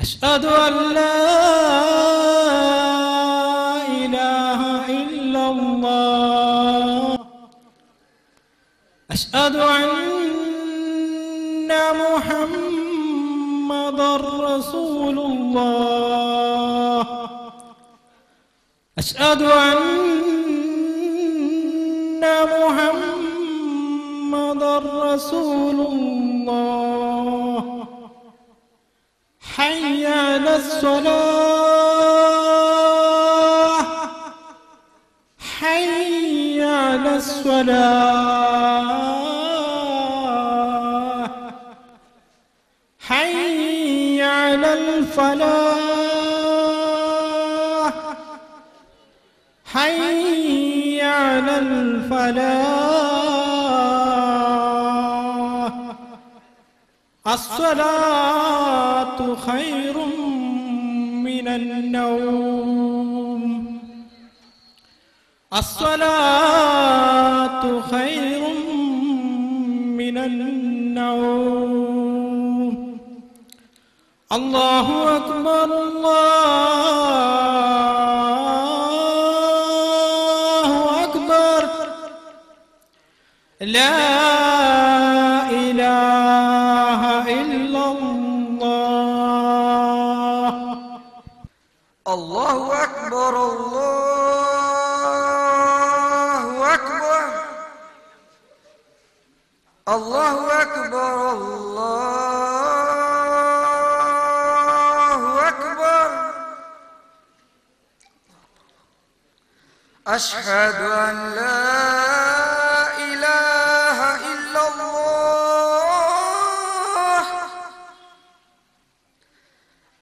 أشهد أن لا إله إلا الله أشهد أن محمدا رسول الله أشهد أن محمدا رسول الله حي على الصلاة حي على الصلاة حي على الفلاح حي على الفلاح الصلاة خير من النوم الصلاة خير من النوم الله أكبر الله أكبر لا إله إلا الله الله أكبر الله أكبر الله أكبر الله أكبر أشهد أن لا إله إلا الله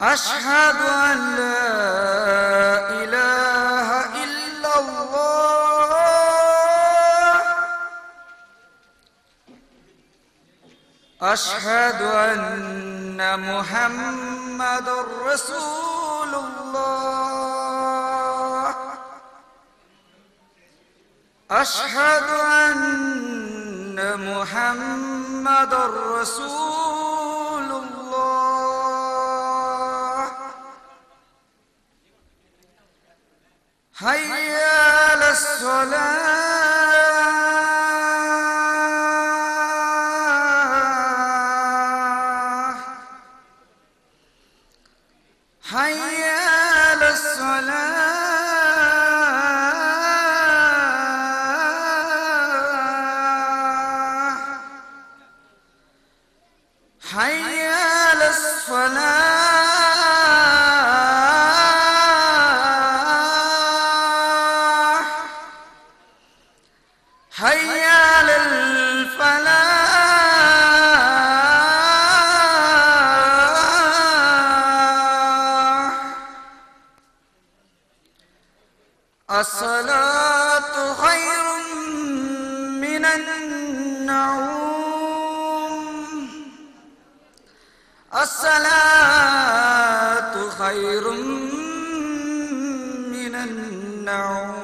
أشهد أن لا إله إلا الله أشهد أن محمد رسول الله أشهد أن محمد رسول الله حي على الصلاة حي على الصلاة حي على الصلاة حي على الفلاح الصلاة خير من النوم الصلاة خير من النوم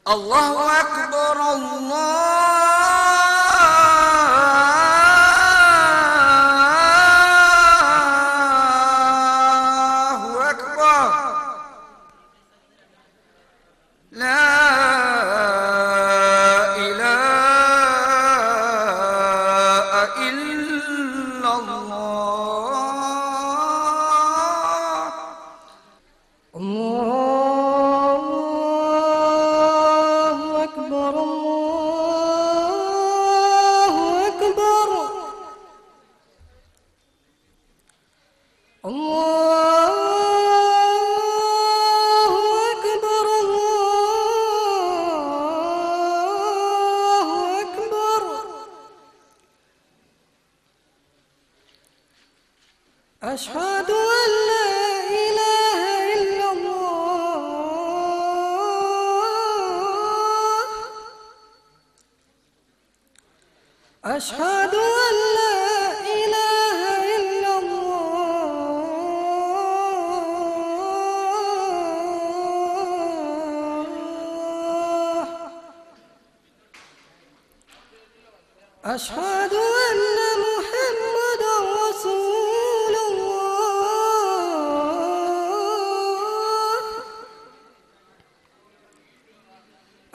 الله أكبر الله أكبر لا إله إلا الله الله أكبر الله أكبر الله أكبر الله أكبر أشهد أن لا إله إلا الله أشهد أن لا إله إلا الله أشهد أن محمدا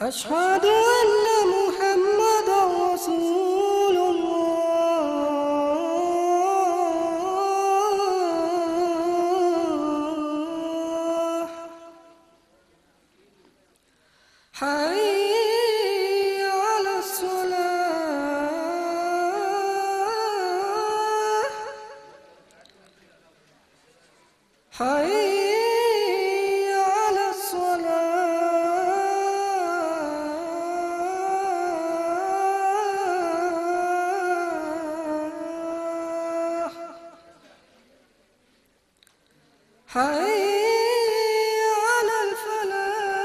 أشهد أن محمدا رسول الله حي على الصلاة حي على الصلاة حي على الفلاح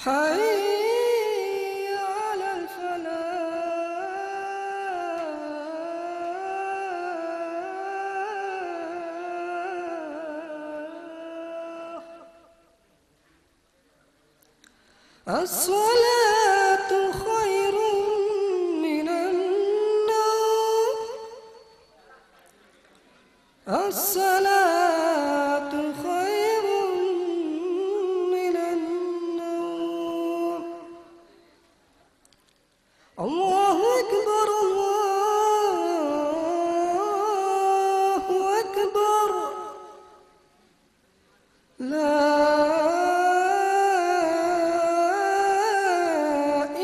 حي على الفلاح الصلاة خير من النوم الصلاة خير من النوم الله أكبر الله أكبر لا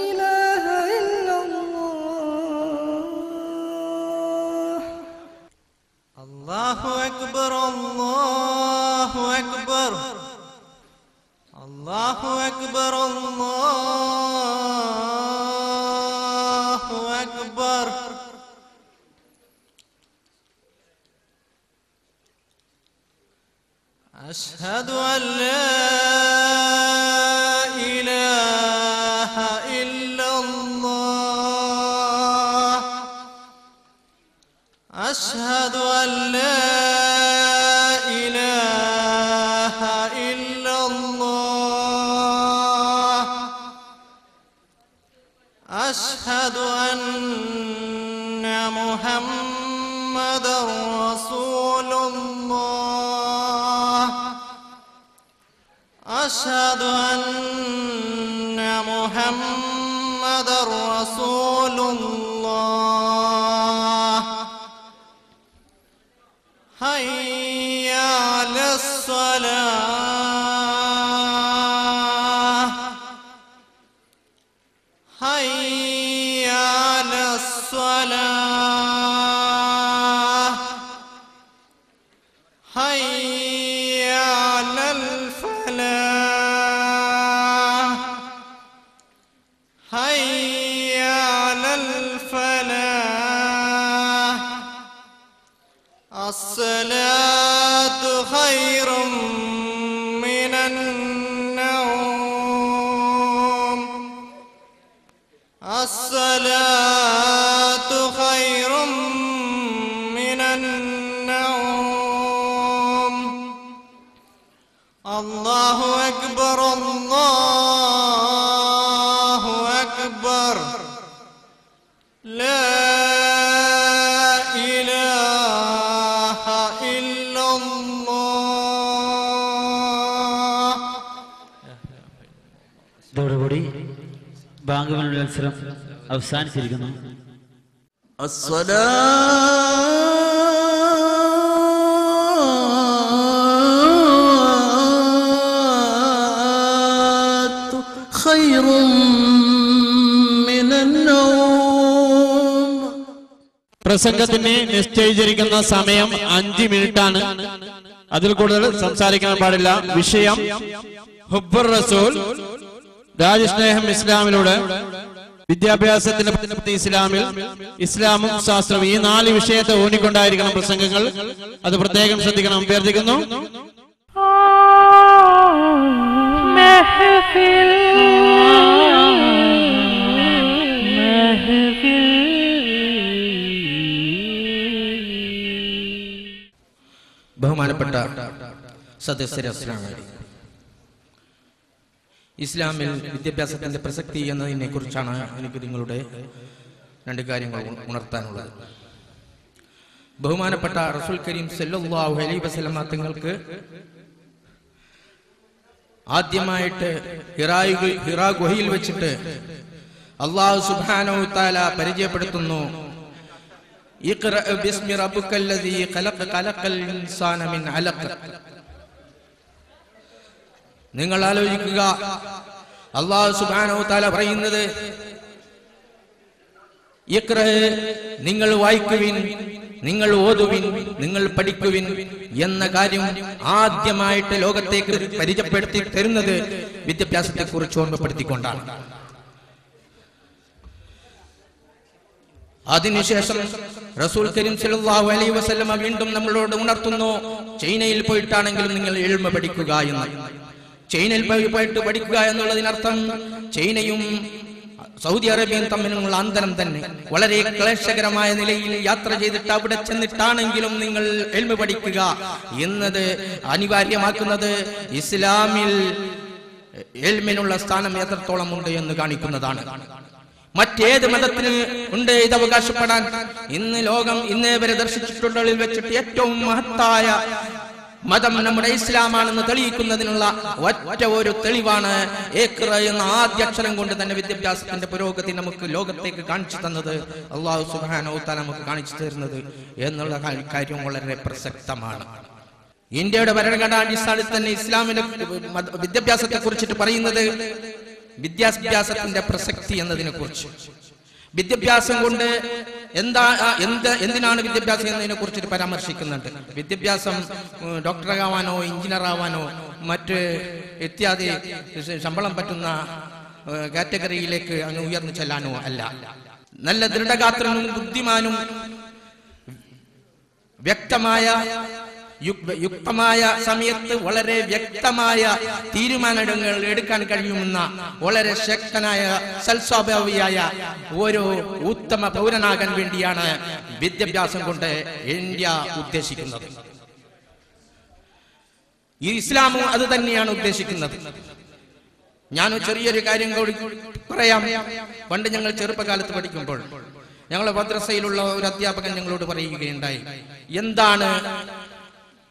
إله إلا الله الله أكبر الله أكبر الله أكبر الله أكبر أشهد أن لا إله إلا الله أشهد أن لا إله إلا الله أشهد أن محمدا رسول الله أشهد أن محمدا رسول الله حي على الصلاة حي على الصلاة حي على الفلاح حي على الفلاح الصلاة خير من النوم الصلاة خير من النوم الله أكبر الله أكبر لا إله إلا الله. ഇതോടുകൂടി ബാങ്കുകളുടെ മത്സരം അവസാനിച്ചിരിക്കുന്നു. الصلاة خير من النوم. പ്രസംഗത്തിന് നിശ്ചയിച്ചിരിക്കുന്ന സമയം 5 മിനിറ്റാണ്. അതിൽ കൂടുതൽ സംസാരിക്കാൻ പാടില്ല. വിഷയം ഹുബ്ബുർ റസൂൽ, രാജസ്നേഹം ഇസ്ലാമിലൂടെ, വിദ്യാഭ്യാസത്തിന്റെ പ്രസക്തി ഇസ്ലാമിൽ, ഇസ്ലാമും ശാസ്ത്രവും, ഈ 4 വിഷയത്തെ ഊന്നിക്കൊണ്ടായിരിക്കണം പ്രസംഗങ്ങൾ. അത് പ്രത്യേകം ശ്രദ്ധിക്കണം അഭ്യർത്ഥിക്കുന്നു. ബഹുമാനപ്പെട്ട സദസ്യരെ, ഇസ്ലാമിൽ വിദ്യാഭ്യാസത്തിന്റെ പ്രസക്തി എന്നതിനെ കുറിച്ചാണ് എനിക്ക് നിങ്ങളുടെ 2 കാര്യങ്ങൾ ഉണർത്താനുള്ളത്. ബഹുമാനപ്പെട്ട റസൂൽ കരീം സല്ലല്ലാഹു അലൈഹി വസല്ലം തങ്ങൾക്ക് ആദ്യമായിട്ട് ഹിറാ ഗുഹയിൽ വെച്ചിട്ട് അല്ലാഹു സുബ്ഹാനഹു തആല പരിചയപ്പെടുത്തുന്നു, ഇഖ്റ ബിസ്മി റബ്ബിക്കല്ലദീ ഖലഖൽ ഇൻസാന മിൻ അലഖ്. നിങ്ങൾ ആലോചിക്കുക, അല്ലാഹു സുബ്ഹാനഹു തആല പറയുന്നത് ഇഖ്റ, നിങ്ങൾ വായിക്കുവിൻ, നിങ്ങൾ ഓതുവിൻ, നിങ്ങൾ പഠിക്കുവിൻ എന്ന കാര്യം ആദ്യമായിട്ട് ലോകത്തേക്ക് പരിചയപ്പെടുത്തി തരുന്നത് വിദ്യാഭ്യാസത്തെ കുറിച്ച് ഓർമ്മപ്പെടുത്തിക്കൊണ്ടാണ്. അതിനുശേഷം റസൂൽ കരീം സല്ലല്ലാഹു അലൈഹി വസല്ലമ വീണ്ടും നമ്മളോട് ഉണർത്തുന്നു, ചൈനയിൽ പോയിട്ടാണെങ്കിലും നിങ്ങൾ ഇൽമ പഠിക്കുക എന്ന്. ചൈനയിൽ പോയിട്ട് പഠിക്കുക എന്നുള്ളതിനർത്ഥം ചൈനയും സൗദി അറേബ്യയും തമ്മിലുള്ള അന്തരം തന്നെ വളരെ ക്ലേശകരമായ നിലയിൽ യാത്ര ചെയ്തിട്ട് അവിടെ ചെന്നിട്ടാണെങ്കിലും നിങ്ങൾ ഇൽമ പഠിക്കുക എന്നത് അനിവാര്യമാക്കുന്നത് ഇസ്ലാമിൽ ഇൽമിനുള്ള സ്ഥാനം എത്രത്തോളം ഉണ്ട് എന്ന് കാണിക്കുന്നതാണ്. മറ്റേത് മതത്തിന് ഉണ്ട് ഇത് അവകാശപ്പെടാൻ? ഇന്ന് ലോകം ഇന്നേ വരെ ദർശിച്ചിട്ടുള്ളതിൽ വെച്ചിട്ട് ഏറ്റവും മഹത്തായ മതം നമ്മുടെ ഇസ്ലാമാണെന്ന് തെളിയിക്കുന്നതിനുള്ള ഒറ്റ ഒരു തെളിവാണ് ഇഖ്റ എന്ന ആദ്യ അക്ഷരം കൊണ്ട് തന്നെ വിദ്യാഭ്യാസത്തിന്റെ പുരോഗതി നമുക്ക് ലോകത്തേക്ക് കാണിച്ചു തന്നത്, അല്ലാഹു സുബ്ഹാനഹു വ തആല നമുക്ക് കാണിച്ചു തരുന്നത് എന്നുള്ള കാര്യം വളരെ പ്രസക്തമാണ്. ഇന്ത്യയുടെ ഭരണഘടനാടിസ്ഥാനത്തിൽ തന്നെ ഇസ്ലാമിന്റെ വിദ്യാഭ്യാസത്തെ കുറിച്ചിട്ട് പറയുന്നത് വിദ്യാഭ്യാസത്തിന്റെ പ്രസക്തി എന്നതിനെ കുറിച്ച്. വിദ്യാഭ്യാസം കൊണ്ട് എന്തിനാണ് വിദ്യാഭ്യാസം എന്നതിനെ കുറിച്ച് പരാമർശിക്കുന്നുണ്ട്. വിദ്യാഭ്യാസം ഡോക്ടറാവാനോ എഞ്ചിനീയർ ആവാനോ മറ്റ് ഇത്യാദി ശമ്പളം പറ്റുന്ന കാറ്റഗറിയിലേക്ക് അങ്ങ് ഉയർന്നു ചെല്ലാനോ അല്ല. നല്ല ദൃഢഗാത്രനും ബുദ്ധിമാനും യുക്തമായ സമയത്ത് വളരെ വ്യക്തമായ തീരുമാനങ്ങൾ എടുക്കാൻ കഴിയുമെന്ന വളരെ ശക്തനായ സൽസ്വഭാവിയായ ഒരു ഉത്തമ പൗരനാകാൻ വേണ്ടിയാണ് വിദ്യാഭ്യാസം കൊണ്ട് ഇന്ത്യ ഉദ്ദേശിക്കുന്നത്. ഈ ഇസ്ലാമും അത് തന്നെയാണ് ഉദ്ദേശിക്കുന്നത്. ഞാൻ ചെറിയൊരു കാര്യം കൂടി പറയാം. പണ്ട് ഞങ്ങൾ ചെറുപ്പകാലത്ത് പഠിക്കുമ്പോൾ ഞങ്ങളുടെ മദ്രസയിലുള്ള ഒരു അധ്യാപകൻ ഞങ്ങളോട് പറയുകയുണ്ടായി, എന്താണ്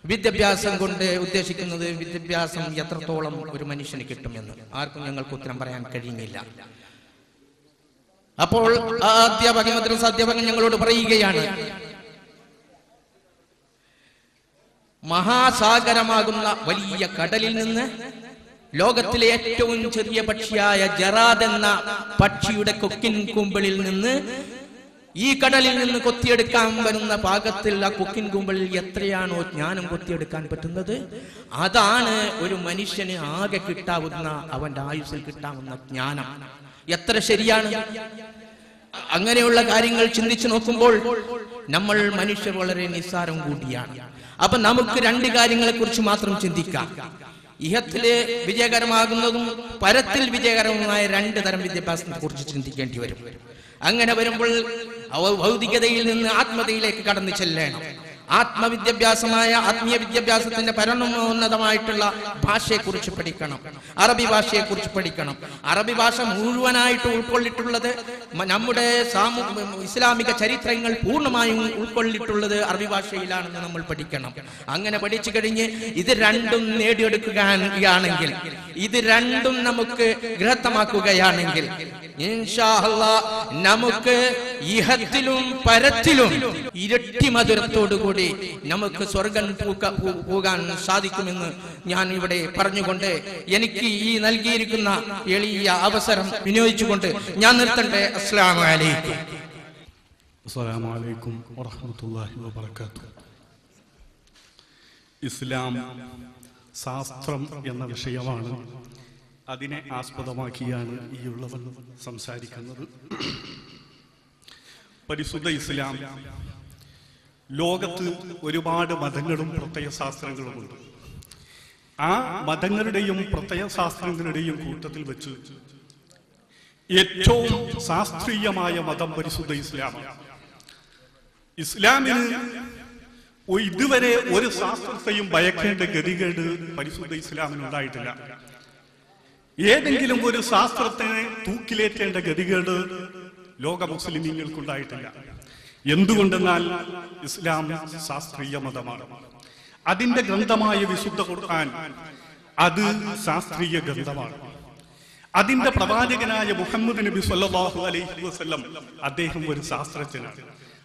വിദ്യാഭ്യാസം കൊണ്ട് ഉദ്ദേശിക്കുന്നത്, വിദ്യാഭ്യാസം എത്രത്തോളം ഒരു മനുഷ്യന് കിട്ടുമെന്ന്. ആർക്കും ഞങ്ങൾക്ക് ഉത്തരം പറയാൻ കഴിയുന്നില്ല. അപ്പോൾ ആ അധ്യാപകൻ, മദ്രസ അധ്യാപകൻ ഞങ്ങളോട് പറയുകയാണ്, മഹാസാഗരമാകുന്ന വലിയ കടലിൽ നിന്ന് ലോകത്തിലെ ഏറ്റവും ചെറിയ പക്ഷിയായ ജറാദ് എന്ന പക്ഷിയുടെ കൊക്കിൻ കൂമ്പിളിൽ നിന്ന് ഈ കടലിൽ നിന്ന് കൊത്തിയെടുക്കാൻ വരുന്ന പാകത്തിൽ ആ കൊക്കിൻ കൂമ്പിളിൽ എത്രയാണോ ജ്ഞാനം കൊത്തിയെടുക്കാൻ പറ്റുന്നത്, അതാണ് ഒരു മനുഷ്യന് ആകെ കിട്ടാവുന്ന, അവന്റെ ആയുസ്സിൽ കിട്ടാവുന്ന ജ്ഞാനം. എത്ര ശരിയാണ്! അങ്ങനെയുള്ള കാര്യങ്ങൾ ചിന്തിച്ചു നോക്കുമ്പോൾ നമ്മൾ മനുഷ്യർ വളരെ നിസ്സാരം കൂടിയാണ്. അപ്പൊ നമുക്ക് രണ്ട് കാര്യങ്ങളെ കുറിച്ച് മാത്രം ചിന്തിക്കാം. ഇഹത്തിലെ വിജയകരമാകുന്നതും പരത്തിൽ വിജയകരവുമായ രണ്ട് തരം വിദ്യാഭ്യാസത്തെ കുറിച്ച് ചിന്തിക്കേണ്ടി വരും. അങ്ങനെ വരുമ്പോൾ ഭൗതികതയിൽ നിന്ന് ആത്മതയിലേക്ക് കടന്നു ചെല്ലണം. ആത്മവിദ്യാഭ്യാസമായ ആത്മീയ വിദ്യാഭ്യാസത്തിന്റെ പരമോന്നതമായിട്ടുള്ള ഭാഷയെക്കുറിച്ച് പഠിക്കണം, അറബി ഭാഷയെക്കുറിച്ച് പഠിക്കണം. അറബി ഭാഷ മുഴുവനായിട്ട് ഉൾക്കൊള്ളിട്ടുള്ളത്, നമ്മുടെ ഇസ്ലാമിക ചരിത്രങ്ങൾ പൂർണ്ണമായും ഉൾക്കൊള്ളിട്ടുള്ളത് അറബി ഭാഷയിലാണെന്ന് നമ്മൾ പഠിക്കണം. അങ്ങനെ പഠിച്ചു കഴിഞ്ഞ് ഇത് രണ്ടും നേടിയെടുക്കുകയാണെങ്കിൽ, ഇത് രണ്ടും നമുക്ക് ഗൃഹസ്ഥമാക്കുകയാണെങ്കിൽ ഇൻഷാ അല്ലാഹ് നമുക്ക് ഇഹത്തിലും പരത്തിലും ഇരട്ടി മധുരത്തോടുകൂടി നമുക്ക് സ്വർഗം പോകാൻ സാധിക്കുമെന്ന് ഞാൻ ഇവിടെ പറഞ്ഞുകൊണ്ട് എനിക്ക് ഈ നൽകിയിരിക്കുന്ന എളിയ അവസരം വിനിയോഗിച്ചുകൊണ്ട് ഞാൻ നിർത്തട്ടെ. അസ്സലാമു അലൈക്കും. അസ്സലാമു അലൈക്കും വറഹ്മത്തുള്ളാഹി വബറകാതുഹു. ഇസ്ലാം ശാസ്ത്രം എന്ന വിഷയമാണ്. അതിനെ ആസ്പദമാക്കിയാണ് ഈ ഉള്ളവൻ സംസാരിക്കുന്നത്. പരിശുദ്ധ ഇസ്ലാം ലോകത്ത് ഒരുപാട് മതങ്ങളും പ്രത്യയശാസ്ത്രങ്ങളുമുണ്ട്. ആ മതങ്ങളുടെയും പ്രത്യയശാസ്ത്രങ്ങളുടെയും കൂട്ടത്തിൽ വെച്ച് ഏറ്റവും ശാസ്ത്രീയമായ മതം പരിശുദ്ധ ഇസ്ലാമാണ്. ഇസ്ലാമിന് ഇതുവരെ ഒരു ശാസ്ത്രത്തെയും ഭയക്കേണ്ട ഗതികേട് പരിശുദ്ധ ഇസ്ലാമിനുണ്ടായിട്ടില്ല. ഏതെങ്കിലും ഒരു ശാസ്ത്രത്തെ തൂക്കിലേറ്റേണ്ട ഗതികേട് ലോക മുസ്ലിമീങ്ങൾക്കുണ്ടായിട്ടില്ല. എന്തുകൊണ്ടെന്നാൽ ഇസ്ലാം ശാസ്ത്രീയ മതമാണ്. അതിന്റെ ഗ്രന്ഥമായ വിശുദ്ധ ഖുർആൻ അത് ശാസ്ത്രീയ ഗ്രന്ഥമാണ്. അതിന്റെ പ്രവാചകനായ മുഹമ്മദ് നബി സല്ലല്ലാഹു അലൈഹി വസല്ലം അദ്ദേഹം ഒരു ശാസ്ത്രജ്ഞനാണ്.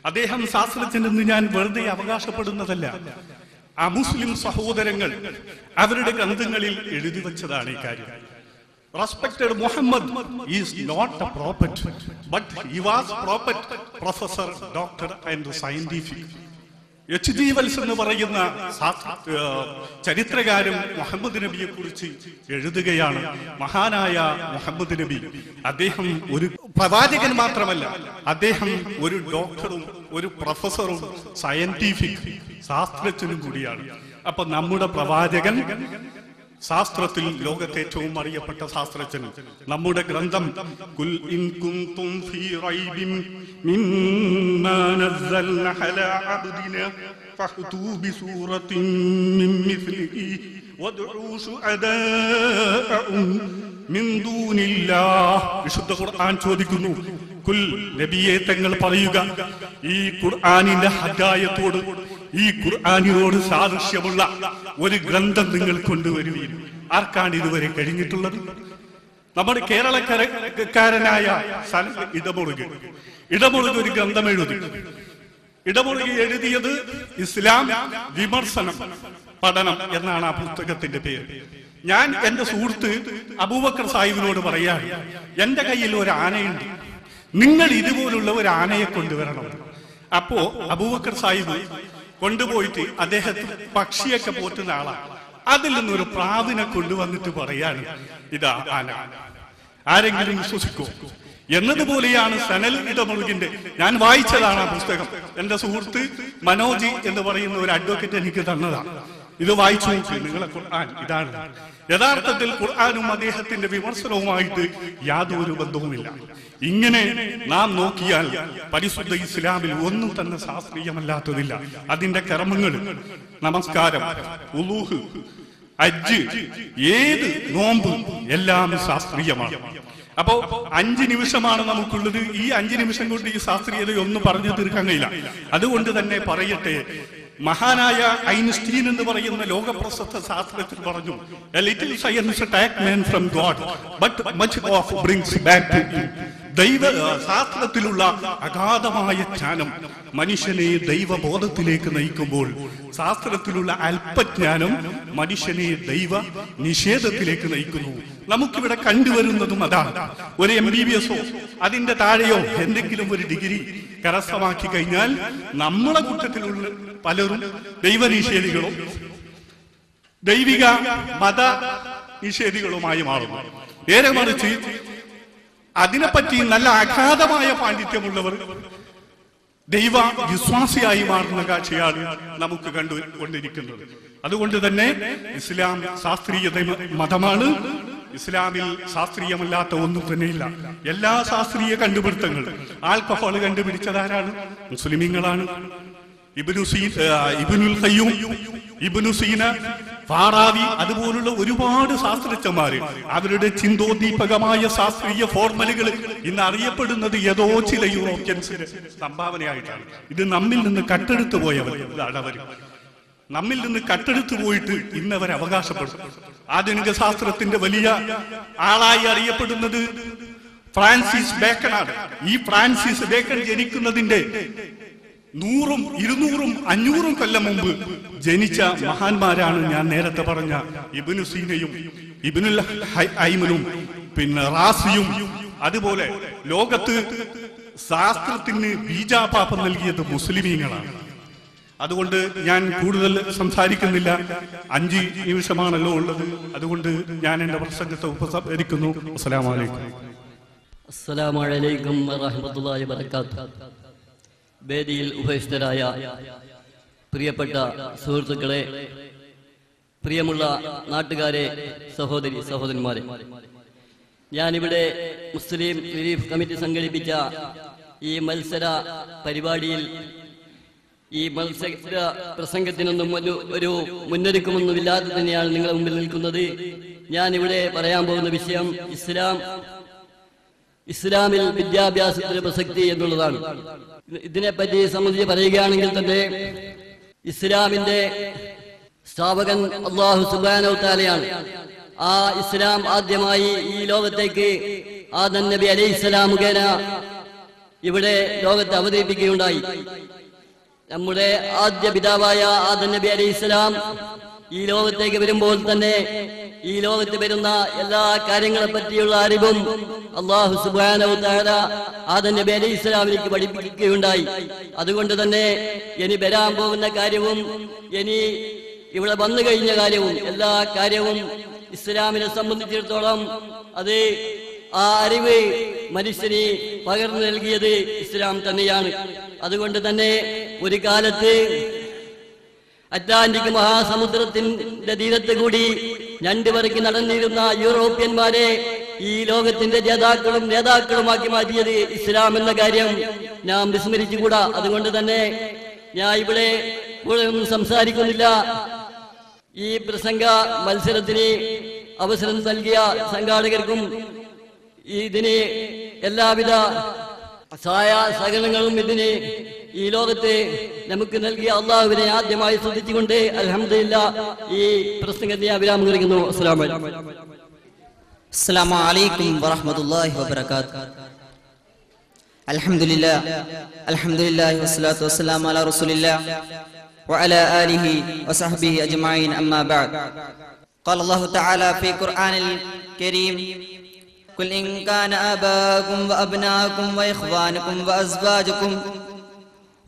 അദ്ദേഹം ശാസ്ത്രജ്ഞനെന്ന് ഞാൻ വെറുതെ അവകാശപ്പെടുന്നതല്ല. ആ മുസ്ലിം സഹോദരങ്ങൾ അവരുടെ ഗ്രന്ഥങ്ങളിൽ എഴുതി വച്ചതാണ് ഈ കാര്യം. Respected Muhammad is not a prophet, but he was prophet, professor, doctor and scientific. H.G. Wells എന്ന് പറയുന്ന ചരിത്രകാരൻ മുഹമ്മദ് നബിയെ കുറിച്ച് എഴുതുകയാണ്. മഹാനായ മുഹമ്മദ് നബി അദ്ദേഹം ഒരു പ്രവാചകൻ മാത്രമല്ല, അദ്ദേഹം ഒരു ഡോക്ടറും ഒരു പ്രൊഫസറും സയന്റിഫിക് ശാസ്ത്രജ്ഞനും കൂടിയാണ്. അപ്പൊ നമ്മുടെ പ്രവാചകൻ ശാസ്ത്രത്തിൽ ലോകത്തെ ഏറ്റവും അറിയപ്പെട്ട ശാസ്ത്രജ്ഞൻ. നമ്മുടെ ഗ്രന്ഥം കുൽ ഇൻ കുൻതും ഫീ റൈബിൻ മിമ്മാ നസ്സൽനാ അലാ അബ്ദിനാ ഫഹ്തു ബിസൂറത്തിൻ മിൻ മിസ്ലിഹി വദ്ഉ ശുഅദാഅഉം മിൻ ദൂനില്ലാഹ്. വിശുദ്ധ ഖുർആൻ ചോദിക്കുന്നു, കുൽ നബിയെ തങ്ങൾ പറയുക, ഈ ഖുർആനിന്റെ ഹദായത്തോട് ഈ ഖുർആനിനോട് സാദൃശ്യമുള്ള ഒരു ഗ്രന്ഥം നിങ്ങൾ കൊണ്ടുവരുവീൻ. ആർക്കാണ് ഇതുവരെ കഴിഞ്ഞിട്ടുള്ളത്? നമ്മുടെ കേരളക്കാരനായ ഇടമുറുക് ഒരു ഗ്രന്ഥം എഴുതി. ഇടമുറുക് എഴുതിയത് ഇസ്ലാം വിമർശനം പഠനം എന്നാണ് ആ പുസ്തകത്തിന്റെ പേര്. ഞാൻ എന്റെ സുഹൃത്ത് അബൂബക്കർ സാഹിബിനോട് പറയാണ്, എന്റെ കയ്യിൽ ഒരു ആനയുണ്ട്, നിങ്ങൾ ഇതുപോലുള്ള ഒരു ആനയെ കൊണ്ടുവരണം. അപ്പോ അബൂബക്കർ സാഹിബ് കൊണ്ടുപോയിട്ട് അദ്ദേഹത്തിന് പക്ഷിയൊക്കെ പോറ്റുന്ന ആളാണ്. അതിൽ നിന്നൊരു പ്രാവിനെ കൊണ്ടുവന്നിട്ട് പറയാണ്, ഇതാ ആന. ആരെങ്കിലും വിശ്വസിക്കോ? എന്നതുപോലെയാണ് സനൽ ഇടമുറുകിന്റെ, ഞാൻ വായിച്ചതാണ് ആ പുസ്തകം. എന്റെ സുഹൃത്ത് മനോജി എന്ന് പറയുന്ന ഒരു അഡ്വക്കേറ്റ് എനിക്ക് തന്നതാണ്. ഇത് വായിച്ചു നോക്കി നിങ്ങളെ ഖുർആൻ ഇതാണ്. യഥാർത്ഥത്തിൽ ഖുർആനും അദ്ദേഹത്തിന്റെ വിമർശനവുമായിട്ട് യാതൊരു ബന്ധവുമില്ല. ഇങ്ങനെ നാം നോക്കിയാൽ പരിശുദ്ധ ഇസ്ലാമിൽ ഒന്നും തന്നെ ശാസ്ത്രീയമല്ലാത്തതില്ല. അതിന്റെ കർമ്മങ്ങൾ, നമസ്കാരം, ഉളൂഹ്, ഹജ്ജ്, ഏത് നോമ്പ് എല്ലാം ശാസ്ത്രീയമാണ്. അപ്പോ 5 നിമിഷമാണ് നമുക്കുള്ളത്. ഈ 5 നിമിഷം കൊണ്ട് ഈ ശാസ്ത്രീയതയൊന്നും പറഞ്ഞു തീർക്കാൻ കഴിയില്ല. അതുകൊണ്ട് തന്നെ പറയട്ടെ, മഹാനായ ഐൻസ്റ്റീൻ എന്ന് പറയുന്ന ലോകപ്രശസ്ത ശാസ്ത്രജ്ഞൻ പറഞ്ഞു, a little science attack man from God but much of brings back to him. ദൈവ ശാസ്ത്രത്തിലുള്ള അഗാധമായ ജ്ഞാനം മനുഷ്യനെ ദൈവബോധത്തിലേക്ക് നയിക്കുമ്പോൾ ശാസ്ത്രത്തിലുള്ള അല്പജ്ഞാനം മനുഷ്യനെ ദൈവ നിഷേധത്തിലേക്ക് നയിക്കുന്നു. നമുക്കിവിടെ കണ്ടുവരുന്നതും അതാണ്. ഒരു MBBS അതിന്റെ താഴെയോ എന്തെങ്കിലും ഒരു ഡിഗ്രി കരസ്ഥമാക്കി കഴിഞ്ഞാൽ നമ്മളെ കൂട്ടത്തിലുള്ള പലരും ദൈവനിഷേധികളും ദൈവിക മത നിഷേധികളുമായി മാറുന്നു. നേരെ മറിച്ച് അതിനെപ്പറ്റി നല്ല അഗാധമായ പാണ്ഡിത്യമുള്ളവർ ദൈവ വിശ്വാസിയായി മാറുന്ന കാഴ്ചയാണ് നമുക്ക് കണ്ടുകൊണ്ടിരിക്കുന്നത്. അതുകൊണ്ട് തന്നെ ഇസ്ലാം ശാസ്ത്രീയ മതമാണ്. ഇസ്ലാമിൽ ശാസ്ത്രീയമല്ലാത്ത ഒന്നും തന്നെയില്ല. എല്ലാ ശാസ്ത്രീയ കണ്ടുപിടുത്തങ്ങളും, ആൽക്കഹോൾ കണ്ടുപിടിച്ചതാരാണ്? മുസ്ലിമീങ്ങളാണ്. ഇബ്നുൽ ഖയ്യൂം, ഇബ്നു സീന, ഫാറാവി, അതുപോലുള്ള ഒരുപാട് ശാസ്ത്രജ്ഞന്മാര് അവരുടെ ചിന്തോദ്ദീപകമായ ശാസ്ത്രീയ ഫോർമുലകൾ ഇന്ന് അറിയപ്പെടുന്നത് ഏതോ ചില യൂറോപ്യൻസിന് സംഭാവനയായിട്ടാണ്. ഇത് നമ്മിൽ നിന്ന് കട്ടെടുത്തു പോയവരാണ്. അവർ നമ്മിൽ നിന്ന് കട്ടെടുത്തു പോയിട്ട് ഇന്നവർ അവകാശപ്പെടും. ആധുനിക ശാസ്ത്രത്തിന്റെ വലിയ ആളായി അറിയപ്പെടുന്നത് ഫ്രാൻസിസ് ബേക്കനാണ്. ഈ ഫ്രാൻസിസ് ബേക്കൺ ജനിക്കുന്നതിന്റെ 100, 200, 500 കൊല്ലം മുമ്പ് ജനിച്ച മഹാന്മാരാണ് ഞാൻ നേരത്തെ പറഞ്ഞ ഇബ്നു സീനയും ഇബ്നുൽ ഖയ്യൂമും പിന്നെ റാസിയും. അതുപോലെ ലോകത്ത് ശാസ്ത്രത്തിന് ബീജാപാപം നൽകിയത് മുസ്ലിമീങ്ങളാണ്. അതുകൊണ്ട് ഞാൻ കൂടുതൽ സംസാരിക്കുന്നില്ല. 5 നിമിഷമാണല്ലോ ഉള്ളത്. അതുകൊണ്ട് ഞാൻ എന്റെ പ്രസംഗത്തെ ഉപസംഹരിക്കുന്നു. അസ്സലാമു അലൈക്കും. അസ്സലാമു അലൈക്കും വറഹ്മത്തുള്ളാഹി വബറകാതുഹു. വേദിയിൽ ഉപവിഷ്ടരായ പ്രിയപ്പെട്ട സുഹൃത്തുക്കളെ, പ്രിയമുള്ള നാട്ടുകാരെ, സഹോദരി സഹോദരന്മാരെ, ഞാനിവിടെ മുസ്ലിം റിലീഫ് കമ്മിറ്റി സംഘടിപ്പിച്ച ഈ മത്സര പരിപാടിയിൽ ഈ മത്സര പ്രസംഗത്തിനൊന്നും ഒരു മുന്നൊരുക്കമൊന്നുമില്ലാതെ തന്നെയാണ് നിങ്ങളുടെ മുമ്പിൽ നിൽക്കുന്നത്. ഞാനിവിടെ പറയാൻ പോകുന്ന വിഷയം ഇസ്ലാം ഇസ്ലാമിൽ വിദ്യാഭ്യാസത്തിന് പ്രസക്തി എന്നുള്ളതാണ്. ഇതിനെപ്പറ്റി സംബന്ധിച്ച് പറയുകയാണെങ്കിൽ തന്നെ ഇസ്ലാമിന്റെ സ്ഥാപകൻ അല്ലാഹു സുബ്ഹാനഹു തആലയാണ്. ആ ഇസ്ലാം ആദ്യമായി ഈ ലോകത്തേക്ക് ആദം നബി അലൈഹിസ്സലാം മുഖേന ഇവിടെ ലോകത്ത് അവതരിപ്പിക്കുകയുണ്ടായി. നമ്മുടെ ആദ്യ പിതാവായ ആദം നബി അലൈഹിസ്സലാം ഈ ലോകത്തേക്ക് വരുമ്പോൾ തന്നെ ഈ ലോകത്ത് വരുന്ന എല്ലാ കാര്യങ്ങളെ പറ്റിയുള്ള അറിവും അല്ലാഹു സുബ്ഹാനഹു തആല ആദം നബി അലൈഹിസ്സലാമിലേക്ക് പഠിപ്പിക്കുകയുണ്ടായി. അതുകൊണ്ട് തന്നെ ഇനി വരാൻ പോകുന്ന കാര്യവും ഇനി ഇവിടെ വന്നു കഴിഞ്ഞ കാര്യവും എല്ലാ കാര്യവും ഇസ്ലാമിനെ സംബന്ധിച്ചിടത്തോളം അത് ആ അറിവ് മനുഷ്യന് പകർന്നു നൽകിയത് ഇസ്ലാം തന്നെയാണ്. അതുകൊണ്ട് തന്നെ ഒരു കാലത്ത് അറ്റ്ലാന്റിക് മഹാസമുദ്രത്തിന്റെ തീരത്ത് കൂടി ഞണ്ടുപെറുക്കി നടന്നിരുന്ന യൂറോപ്യന്മാരെ ഈ ലോകത്തിന്റെ നേതാക്കളുമാക്കി മാറ്റിയത് ഇസ്ലാം എന്ന കാര്യം നാം വിസ്മരിച്ചുകൂടാ. അതുകൊണ്ട് തന്നെ ഞാൻ ഇവിടെ ഒന്നും സംസാരിക്കുന്നില്ല. ഈ പ്രസംഗ മത്സരത്തിന് അവസരം നൽകിയ സംഘാടകർക്കും ഇതിന് എല്ലാവിധ സഹായ സഹകരണങ്ങളും ഇതിന് ഈ ലോകത്ത് നമുക്ക് നൽകിയ അള്ളാഹുവിനെ ആദ്യമായി സ്തുതിച്ചുകൊണ്ട് അൽഹംദുലില്ലാഹ് ഈ പ്രസംഗത്തെ വിരാമം കുറിക്കുന്നു. അസ്സലാമു അലൈക്കും വറഹ്മത്തുള്ളാഹി വബറകാതുഹു. അൽഹംദുലില്ലാഹി വസ്സലാത്തു വസ്സലാമു അലാ റസൂലില്ലാഹ് വഅലാ ആലിഹി വസഹ്ബിഹി അജ്മഈൻ അമ്മാ ബഅദ്. ഖാല അല്ലാഹു തആല ഫീ ഖുർആനിൽ കരീം ഖുൽ ഇൻ കാന ആബാഉകും വഅബ്നാഉകും വഇഖ്വാനുകും വഅസ്വാജുകും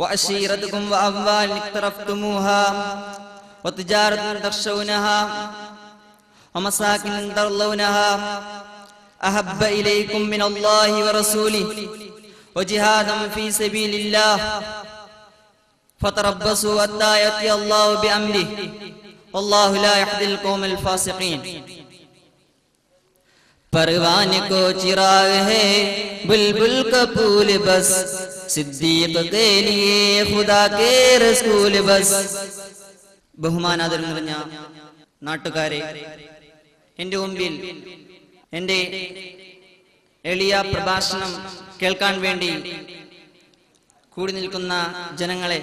وعشيرتكم وأموال اقترفتموها وتجارة تخشونها ومساكن ترضونها أحب إليكم من الله ورسوله وجهاد في سبيل الله فتربصوا حتى يأتي الله بأمره والله لا يهدي القوم الفاسقين. परवाने को चिराग है बुलबुल का फूल बस सिद्दीक के लिए खुदा के रसूल बस. ബഹുമാനാദരം നിറഞ്ഞ നാട്ടുകാരെ, എൻ്റെ മുമ്പിൽ എൻ്റെ എളിയ പ്രഭാഷണം കേൾക്കാൻ വേണ്ടി കൂടി നിൽക്കുന്ന ജനങ്ങളെ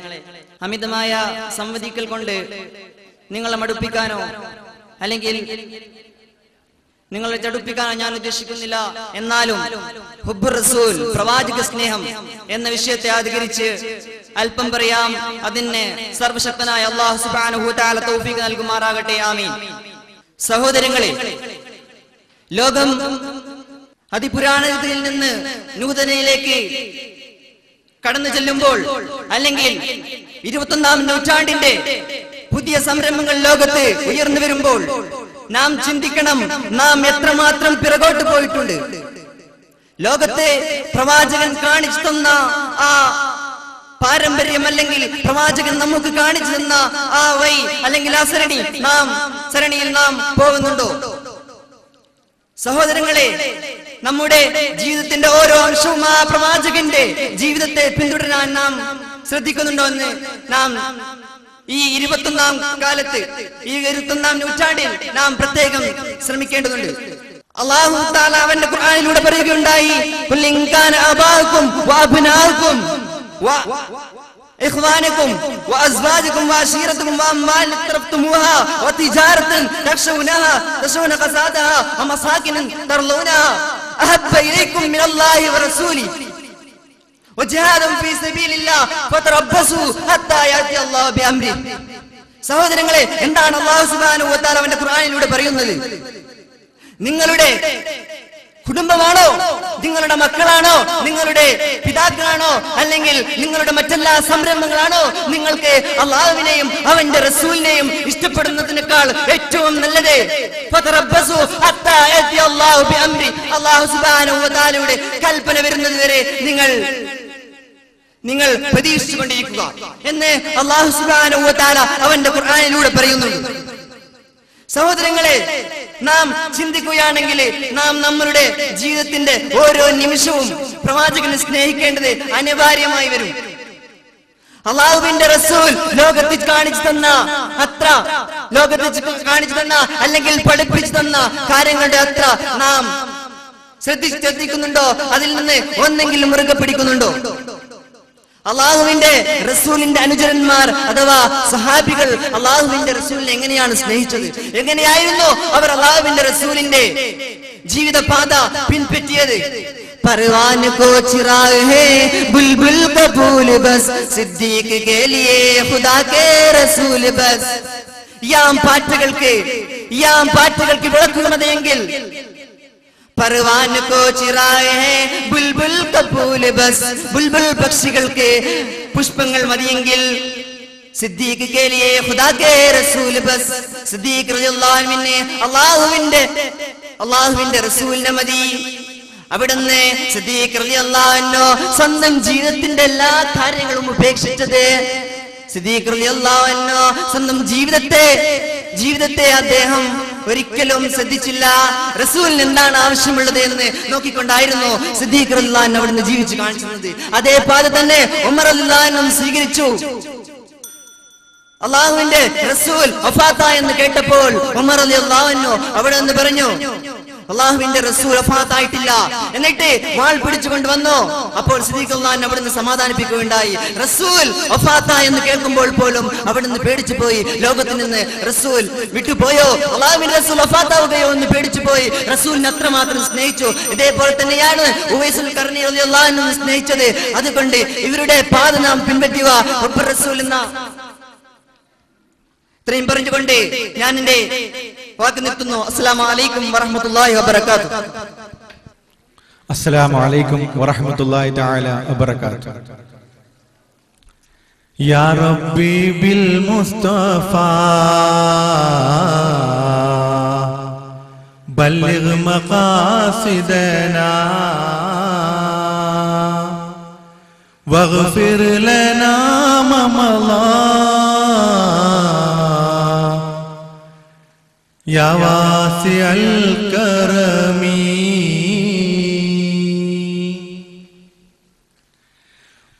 അമിതമായ സംവദിക്കൽ കൊണ്ട് നിങ്ങളെ മടുപ്പിക്കാനോ അല്ലെങ്കിൽ നിങ്ങളെ ചടുപ്പിക്കാനോ ഞാൻ ഉദ്ദേശിക്കുന്നില്ല. എന്നാലും ഹുബ്ബുർ റസൂൽ, പ്രവാചക സ്നേഹം എന്ന വിഷയത്തെ അധികരിച്ച് അല്പം പറയാം. അതിന് സർവശക്തനായ അല്ലാഹു സുബ്ഹാനഹു വതആല തൗഫീഖ് നൽകുമാറാകട്ടെ. ആമീൻ. സഹോദരങ്ങളെ, ലോകം അതിപുരാണത്തിൽ നിന്ന് നൂതനയിലേക്ക് കടന്നു ചെല്ലുമ്പോൾ അല്ലെങ്കിൽ 21ാം നൂറ്റാണ്ടിന്റെ പുതിയ സംരംഭങ്ങൾ ലോകത്ത് ഉയർന്നു വരുമ്പോൾ നാം ചിന്തിക്കണം, നാം എത്രമാത്രം പിറകോട്ട് പോയിട്ടുണ്ട്. ലോകത്തെ പ്രവാചകൻ കാണിച്ചു തന്ന ആ പാരമ്പര്യം അല്ലെങ്കിൽ പ്രവാചകൻ നമുക്ക് കാണിച്ചു തന്ന ആ വഴി അല്ലെങ്കിൽ ആ സരണിയിൽ നാം പോകുന്നുണ്ടോ? സഹോദരങ്ങളെ, നമ്മുടെ ജീവിതത്തിന്റെ ഓരോ അംശവും ആ പ്രവാചകന്റെ ജീവിതത്തെ പിന്തുടരാൻ നാം ശ്രദ്ധിക്കുന്നുണ്ടോ എന്ന് നാം ഈ 21ാം കാലത്ത്, ഈ 21ാം നൂറ്റാണ്ടിൽ നാം പ്രത്യേകം ശ്രമിക്കേണ്ടതുണ്ട്. അല്ലാഹു തആല അവന്റെ ഖുർആനിലൂടെ പറയുകയുണ്ടായി, ഖുൽ ഇൻ കാന ആബാഉകും വഅബ്നാഉകും വഇഖ്വാനുകും വഅസ്വാജുകും വഅശീറതുകും വഅംവാൽ ഇഖ്തറഫ്തുമൂഹാ വതിജാറതൻ തഖ്ശൗന ഖസാദഹാ വമസാകിൻ തർലൂനഹാ അഹബ്ബ ഇലൈക്കും മിനല്ലാഹി വറസൂലി വജിഹാദൻ ഫീ സബീലില്ലാഹ് ഫതറബ്ബസൂ ഹത്താ യഅതി അല്ലാഹു ബിഅംരിഹി. സഹോദരങ്ങളെ, എന്താണ് അല്ലാഹു സുബ്ഹാനഹു വ തആല അവന്റെ ഖുർആനിലൂടെ പറയുന്നത്? നിങ്ങളുടെ കുടുംബമാണോ, നിങ്ങളുടെ മക്കളാണോ, നിങ്ങളുടെ പിതാക്കളാണോ, അല്ലെങ്കിൽ നിങ്ങളുടെ മറ്റെല്ലാ സംരംഭങ്ങളാണോ നിങ്ങൾക്ക് അല്ലാഹുവിനെയും അവന്റെ റസൂലിനെയും ഇഷ്ടപ്പെടുന്നതിനേക്കാൾ ഏറ്റവും നല്ലത്? ഫതറബ്ബസൂ ഹത്താ യഅതി അല്ലാഹു ബിഅംരി. അല്ലാഹു സുബ്ഹാനഹു വ തആലയുടെ കൽപ്പന വരുന്നത് വരെ നിങ്ങൾ പ്രതീക്ഷിച്ചുകൊണ്ടിരിക്കുക എന്ന് അല്ലാഹു സുബ്ഹാനഹു വ തആല അവന്റെ ഖുർആനിലൂടെ പറയുന്നുണ്ട്. സഹോദരങ്ങളെ, നാം ചിന്തിക്കുകയാണെങ്കിൽ നാം നമ്മളുടെ ജീവിതത്തിന്റെ ഓരോ നിമിഷവും പ്രവാചകനെ സ്നേഹിക്കേണ്ടത് അനിവാര്യമായി വരും. അല്ലാഹുവിന്റെ റസൂൽ ലോകത്തിൽ കാണിച്ചു തന്ന അല്ലെങ്കിൽ പഠിപ്പിച്ചു തന്ന കാര്യങ്ങളുടെ അത്ര നാം ശ്രദ്ധിക്കുന്നുണ്ടോ? അതിൽ നിന്ന് ഒന്നെങ്കിലും മുറുകെ പിടിക്കുന്നുണ്ടോ? അള്ളാഹുവിന്റെ റസൂലിന്റെ അനുചരന്മാർ അഥവാ സഹാബികൾ അള്ളാഹുവിന്റെ റസൂലിനെ എങ്ങനെയാണ് സ്നേഹിച്ചത്? എങ്ങനെയായിരുന്നു അവർ അള്ളാഹുവിന്റെ റസൂലിന്റെ ജീവിതപാത പിൻപറ്റിയത്? परवान को चिराग है बुलबुल का फूल बस सिद्दीक के लिए खुदा के रसूल बस. യാം പാട്ടുകൾക്ക് വിളക്കുമതെങ്കിൽ परवान को चिराग है बुलबुल का फूल बस. ബുൽബുൽ പക്ഷികൾക്ക് പുഷ്പങ്ങൾ മതിയെങ്കിൽ സിദ്ദീഖ് के लिए खुदा के रसूल बस. സിദ്ദീഖ് റളിയല്ലാഹു അൻഹു അല്ലാഹുവിന്റെ റസൂലിനെ മതി. അവിടുന്ന് സിദ്ദീഖ് റളിയല്ലാഹു അൻഹു സ്വന്തം ജീവിതത്തിന്റെ എല്ലാ കാര്യങ്ങളും ഉപേക്ഷിച്ചത്. സിദ്ദീഖ് റളിയല്ലാഹു അൻഹു സ്വന്തം ജീവിതത്തെ അദ്ദേഹം ഒരിക്കലും ശ്രദ്ധിച്ചില്ല. റസൂലിന് എന്താണ് ആവശ്യമുള്ളത് എന്ന് നോക്കിക്കൊണ്ടായിരുന്നു സിദ്ദീഖ് റളിയല്ലാഹു അൻഹു അവിടുന്ന് ജീവിച്ചു കാണിച്ചിരുന്നത്. അതേ പാത തന്നെ ഉമർ റളിയല്ലാഹു അൻഹു സ്വീകരിച്ചു. അള്ളാഹുവിന്റെ റസൂൽ വഫാത്തായി എന്ന് കേട്ടപ്പോൾ ഉമർ റളിയല്ലാഹു അൻഹു അവിടെ നിന്ന് പറഞ്ഞു, അള്ളാഹുവിന്റെ റസൂൽ വഫാത്തായിട്ടില്ല. എന്നിട്ട് വാൾ പിടിച്ചുകൊണ്ട് വന്നു. അപ്പോൾ സിദ്ദീഖ് റളിയല്ലാഹു അൻഹു അവിടുന്ന് സമാധാനിപ്പിക്കുകയുണ്ടായി. റസൂൽ വഫാത്തായി എന്ന് കേൾക്കുമ്പോൾ പോലും അവിടുന്ന് പേടിച്ചു പോയി. ലോകത്തിൽ നിന്ന് റസൂൽ വിട്ടുപോയോ, അള്ളാഹുവിന്റെ റസൂൽ വഫാത്താവുകയോ എന്ന് പേടിച്ചു പോയി. റസൂലിനെ അത്രമാത്രം സ്നേഹിച്ചു. ഇതേപോലെ തന്നെയാണ് ഉവൈസുൽ ഖർനി റളിയല്ലാഹു അൻഹു സ്നേഹിച്ചത്. അതുകൊണ്ട് ഇവരുടെ പാത നാം പിൻപറ്റുക. റസൂൽ എന്ന ഇത്രയും പറഞ്ഞുകൊണ്ട് ഞാൻ എന്റെ വാക്ക് നിർത്തുന്നു. അസ്സലാമു അലൈക്കും വറഹ്മത്തുള്ളാഹി വബറകാതുഹു. അസ്സലാമു അലൈക്കും വറഹ്മത്തുള്ളാഹി തആല വബറകാതുഹു. യാ റബ്ബി ബിൽ മുസ്തഫാ ബല്ലിഗ് മഖാസിദനാ വഗ്ഫിർ ലനാ മാ മളാ യാ വാസിഅൽ കറമി.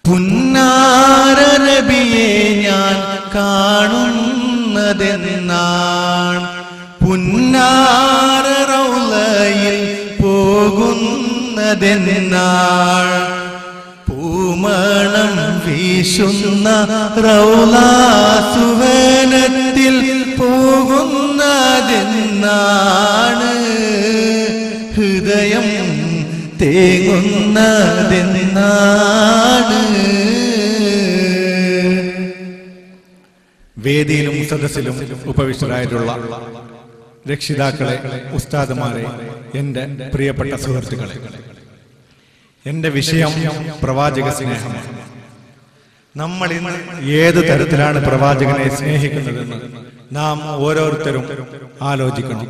പുന്നാര നബിയെ ഞാൻ കാണുന്നതെന്നാണ്, പുന്നാര റൗളയിൽ പോകുന്നതെന്നാണ്, പൂമണം വീശുന്ന റൗളാ സുവനത്തിൽ പോകുന്നതെന്നാണ്, ഹൃദയം തേങ്ങുന്നതെന്നാണ്. വേദിയിലും സദസ്സിലും ഉപവിഷ്ടരായിട്ടുള്ള രക്ഷിതാക്കളെ, ഉസ്താദുമാരെ, എന്റെ പ്രിയപ്പെട്ട സുഹൃത്തുക്കളെ, എന്റെ വിഷയം പ്രവാചക സ്നേഹമാണ്. നമ്മൾ ഇന്ന് ഏത് തരത്തിലാണ് പ്രവാചകനെ സ്നേഹിക്കുന്നതെന്ന് നാം ഓരോരുത്തരും ആലോചിക്കണം.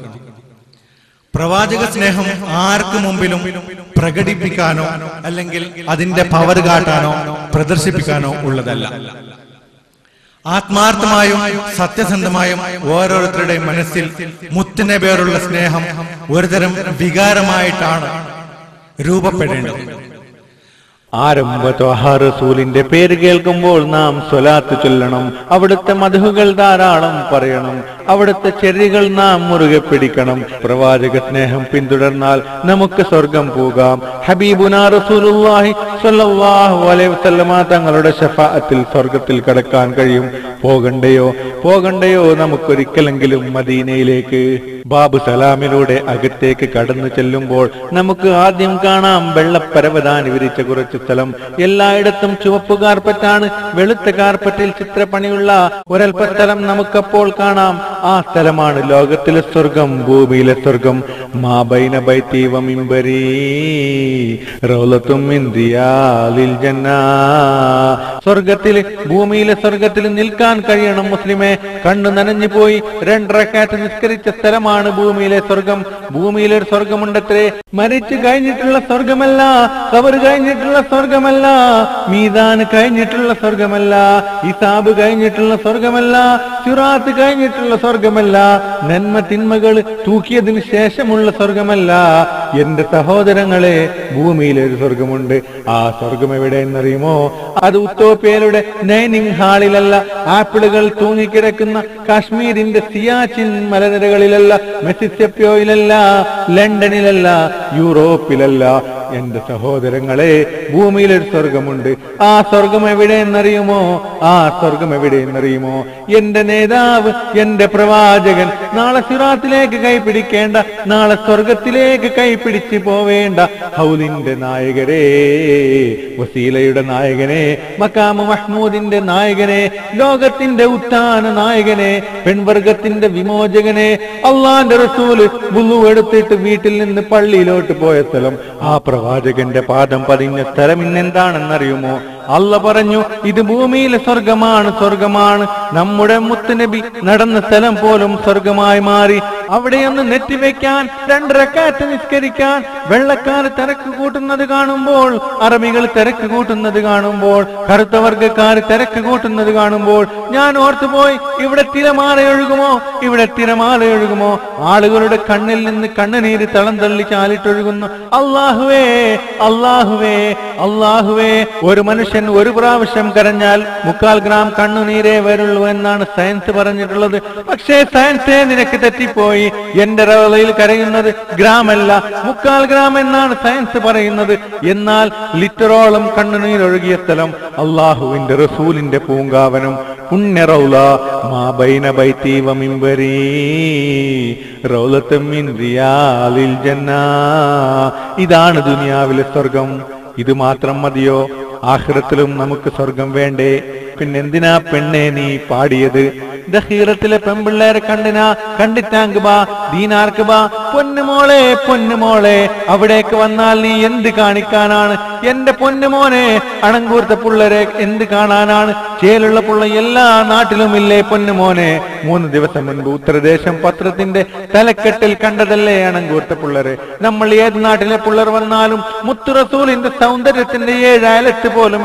പ്രവാചക സ്നേഹം ആർക്ക് മുമ്പിലും പ്രകടിപ്പിക്കാനോ അല്ലെങ്കിൽ അതിന്റെ പവർ കാട്ടാനോ പ്രദർശിപ്പിക്കാനോ ഉള്ളതല്ല. ആത്മാർത്ഥമായും സത്യസന്ധമായും ഓരോരുത്തരുടെയും മനസ്സിൽ മുത്തിനെ പേരുള്ള സ്നേഹം ഒരുതരം വികാരമായിട്ടാണ് രൂപപ്പെടേണ്ടത്. ആരംഭ ത്വഹ റസൂലിന്റെ പേര് കേൾക്കുമ്പോൾ നാം സ്വലാത്ത് ചൊല്ലണം. അവിടുത്തെ മദ്ഹുകൾ ധാരാളം പറയണം. അവിടുത്തെ ചര്യകൾ നാം മുറുകെ പിടിക്കണം. പ്രവാചക സ്നേഹം പിന്തുടർന്നാൽ നമുക്ക് സ്വർഗം പോകാം. ഹബീബുനാ റസൂലുള്ളാഹി സ്വല്ലല്ലാഹു അലൈഹി വസല്ലമ തങ്ങളുടെ ശഫാഅത്തിൽ സ്വർഗത്തിൽ കടക്കാൻ കഴിയും. പോകണ്ടയോ നമുക്കൊരിക്കലെങ്കിലും മദീനയിലേക്ക്. ബാബു സലാമിലൂടെ അകത്തേക്ക് കടന്നു ചെല്ലുമ്പോൾ നമുക്ക് ആദ്യം കാണാം വെള്ളപ്പരവതാനി വിരിച്ച കുറച്ച് സ്ഥലം. എല്ലായിടത്തും ചുവപ്പ് കാർപ്പറ്റാണ്. വെളുത്ത കാർപ്പറ്റിൽ ചിത്രപ്പണിയുള്ള ഒരൽപ്പ സ്ഥലം നമുക്കപ്പോൾ കാണാം. ആ സ്ഥലമാണ് ലോകത്തിലെ സ്വർഗം, ഭൂമിയിലെ സ്വർഗം. മാ ബൈന ബൈതി വ മിൻബരി റൗളത്തും മിൻ റിയാലിൽ ജന്നാ. സ്വർഗത്തിൽ, ഭൂമിയിലെ സ്വർഗത്തിൽ നിൽക്കാൻ കഴിയണം മുസ്ലിമേ. കണ്ണു നനഞ്ഞു പോയി 2 റക്അത്ത് നിസ്കരിച്ച സ്ഥലമാണ് ഭൂമിയിലെ സ്വർഗം. ഭൂമിയിലൊരു സ്വർഗമുണ്ടത്രേ. മരിച്ചു കഴിഞ്ഞിട്ടുള്ള സ്വർഗമല്ല, ഖബർ കഴിഞ്ഞിട്ടുള്ള സ്വർഗമല്ല, മീസാൻ കഴിഞ്ഞിട്ടുള്ള സ്വർഗമല്ല, ഹിസാബ് കഴിഞ്ഞിട്ടുള്ള സ്വർഗമല്ല, സിറാത്ത് കഴിഞ്ഞിട്ടുള്ള സ്വർഗം സ്വർഗമല്ല, നന്മ തിന്മകൾ തൂക്കിയതിനു ശേഷമുള്ള സ്വർഗമല്ല. എന്റെ സഹോദരങ്ങളെ, ഭൂമിയിലൊരു സ്വർഗമുണ്ട്. ആ സ്വർഗം എവിടെയെന്നറിയുമോ? അത് ഉത്തോപ്യയിലൂടെ ഡൈനിങ് ഹാളിലല്ല, ആപ്പിളുകൾ തൂങ്ങിക്കിടക്കുന്ന കാശ്മീരിന്റെ സിയാച്ചിൻ മലനിരകളിലല്ല, മെസിസിപ്പിയോയിലല്ല, ലണ്ടനിലല്ല, യൂറോപ്പിലല്ല. എന്റെ സഹോദരങ്ങളെ, ഭൂമിയിലൊരു സ്വർഗമുണ്ട്. ആ സ്വർഗം എവിടെയെന്നറിയുമോ? ആ സ്വർഗം എവിടെയെന്നറിയുമോ? എന്റെ നേതാവ്, എന്റെ പ്രവാചകൻ നാളെ സിറാത്തിലേക്ക് കൈപിടിക്കേണ്ട, നാളെ സ്വർഗത്തിലേക്ക് കൈപിടിച്ച് പോവേണ്ട ഹൗലിന്റെ നായകരെ, വസീലയുടെ നായകനെ, മക്കാമ മഹ്മൂദിന്റെ നായകനെ, ലോകത്തിന്റെ ഉത്ഥാന നായകനെ, പെൺവർഗത്തിന്റെ വിമോചകനെ, അള്ളാന്റെ റസൂല് വുളു എടുത്തിട്ട് വീട്ടിൽ നിന്ന് പള്ളിയിലോട്ട് പോയ സ്ഥലം, ആ പ്രവാചകന്റെ പാദം പതിഞ്ഞ സ്ഥലം ഇന്നെന്താണെന്നറിയുമോ? അല്ല പറഞ്ഞു, ഇത് ഭൂമിയിലെ സ്വർഗമാണ്, സ്വർഗമാണ്. നമ്മുടെ മുത്തുനബി നടന്ന സ്ഥലം പോലും സ്വർഗമായി മാറി. അവിടെയൊന്ന് നെറ്റിവെക്കാൻ, 2 റക്അത്ത് നിസ്കരിക്കാൻ വെള്ളക്കാർ തിരക്ക് കൂട്ടുന്നത് കാണുമ്പോൾ, അറബികൾ തിരക്ക് കൂട്ടുന്നത് കാണുമ്പോൾ, കറുത്ത വർഗക്കാർ തിരക്ക് കൂട്ടുന്നത് കാണുമ്പോൾ ഞാൻ ഓർത്തുപോയി, ഇവിടെ തിരമാലയൊഴുകുമോ? ഇവിടെ തിരമാലയൊഴുകുമോ? ആളുകളുടെ കണ്ണിൽ നിന്ന് കണ്ണുനീര് തളം തള്ളി ചാലിട്ടൊഴുകുന്നു. അല്ലാഹുവേ, അല്ലാഹുവേ, അല്ലാഹുവേ. ഒരു മനുഷ്യൻ ഒരു പ്രാവശ്യം കരഞ്ഞാൽ 3/4 ഗ്രാം കണ്ണുനീരേ വരുള്ളൂ എന്നാണ് സയൻസ് പറഞ്ഞിട്ടുള്ളത്. പക്ഷേ സയൻസേ നിനക്ക് തെറ്റിപ്പോയി. എന്റെ റവളയിൽ കരയുന്നത് ഗ്രാമല്ല, 3/4 ഗ്രാം എന്നാണ് സയൻസ് പറയുന്നത്. എന്നാൽ ലിറ്ററോളം കണ്ണുനീരൊഴുകിയ സ്ഥലം അള്ളാഹുവിന്റെ റസൂലിന്റെ പൂങ്കാവനം, പുണ്യ റൗള, മാ ബൈന ബൈതി വ മിൻബരി റൗളത്തും മിൻ റിയാലിൽ ജന്ന. ഇതാണ് ദുനിയാവിലെ സ്വർഗം. ഇത് മാത്രം മതിയോ? ആഖിറത്തിലും നമുക്ക് സ്വർഗം വേണ്ടേ? പിന്നെന്തിനാ പെണ്ണെ നീ പാടിയത്? ദഹീറത്തിലെ പെൺപിള്ളേരെ കണ്ടിട്ടാങ്ക് ബാ, ദീനാർക്ക് ബാ. പൊന്നുമോളെ, പൊന്നുമോളെ, അവിടേക്ക് വന്നാൽ നീ എന്ത് കാണിക്കാനാണ്? എന്റെ പൊന്നുമോനെ, അണങ്കൂർത്ത പിള്ളേരെ എന്ത് കാണാനാണ്? ചേലുള്ള പുള്ള എല്ലാ നാട്ടിലും ഇല്ലേ പൊന്നുമോനെ? 3 ദിവസം മുൻപ് ഉത്തരദേശം പത്രത്തിന്റെ തലക്കെട്ടിൽ കണ്ടതല്ലേ അണങ്കൂർത്ത പിള്ളേരെ? നമ്മൾ ഏത് നാട്ടിലെ പിള്ളേർ വന്നാലും മുത്തു റസൂലിന്റെ സൗന്ദര്യത്തിന്റെ 7 അയലത്ത് പോലും